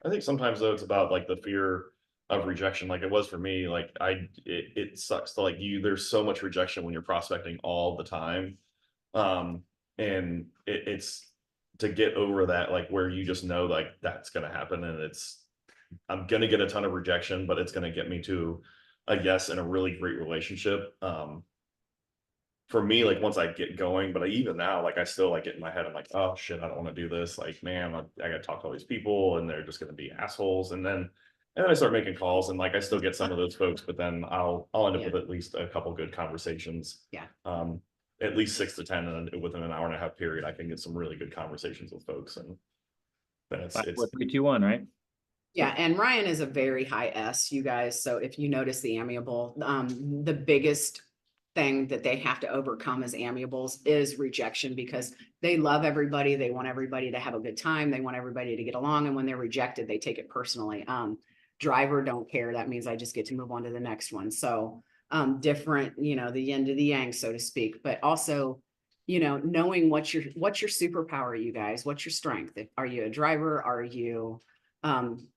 I think sometimes though, it's about like the fear of rejection, like it was for me. Like it sucks to like there's so much rejection when you're prospecting all the time. And it's to get over that, like where you just know like that's going to happen, and I'm going to get a ton of rejection, but it's going to get me to a yes and a really great relationship. For me, like once I get going, but even now, like I still like get in my head, I'm like, oh shit, I don't want to do this. Like, man, I got to talk to all these people and they're just going to be assholes. And then I start making calls, and like I still get some of those folks, but then I'll end up with at least a couple good conversations. Yeah. At least 6 to 10, and within an hour and a half period, I can get some really good conversations with folks, and then it's 5, 4, 3, 2, 1, right? yeah. And Ryan is a very high S, you guys. So if you notice the amiable, the biggest thing that they have to overcome as amiables is rejection, because they love everybody. They want everybody to have a good time. They want everybody to get along. And when they're rejected, they take it personally. Driver don't care. That means I just get to move on to the next one. So different, the yin to the yang, so to speak, but also, knowing what's your superpower, you guys, what's your strength? Are you a driver? Are you an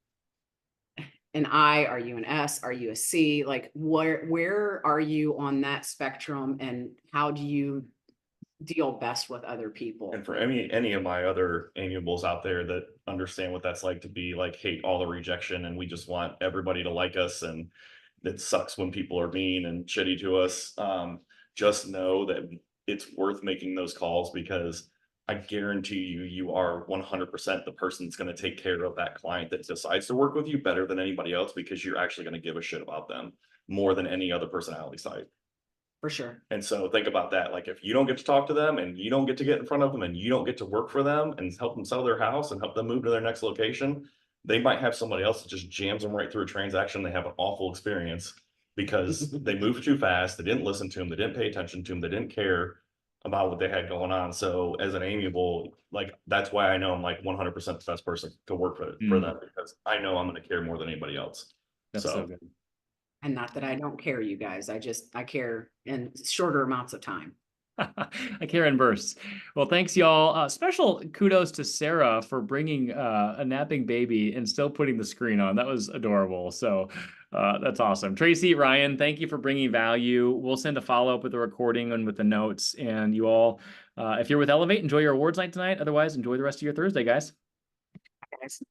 I? Are you an S? Are you a C? Like where are you on that spectrum, and how do you deal best with other people? And for any of my other amiables out there that understand what that's like to be like, hate all the rejection and we just want everybody to like us, and it sucks when people are mean and shitty to us, just know that it's worth making those calls, because I guarantee you are 100% the person that's going to take care of that client that decides to work with you better than anybody else, because you're actually going to give a shit about them more than any other personality type. For sure. And so think about that. Like if you don't get to talk to them, and you don't get to get in front of them, and you don't get to work for them and help them sell their house and help them move to their next location, they might have somebody else that just jams them right through a transaction. They have an awful experience because they moved too fast. They didn't listen to them. They didn't pay attention to them. They didn't care about what they had going on. So as an amiable, like that's why I know I'm like 100% the best person to work for them, because I know I'm going to care more than anybody else. That's so good. And not that I don't care, you guys. I care in shorter amounts of time. I care in bursts. Well, thanks, y'all. Special kudos to Sarah for bringing a napping baby and still putting the screen on. That was adorable. So that's awesome. Tracy, Ryan, thank you for bringing value. We'll send a follow-up with the recording and with the notes. And you all, if you're with Elevate, enjoy your awards night tonight. Otherwise, enjoy the rest of your Thursday, guys. Guys.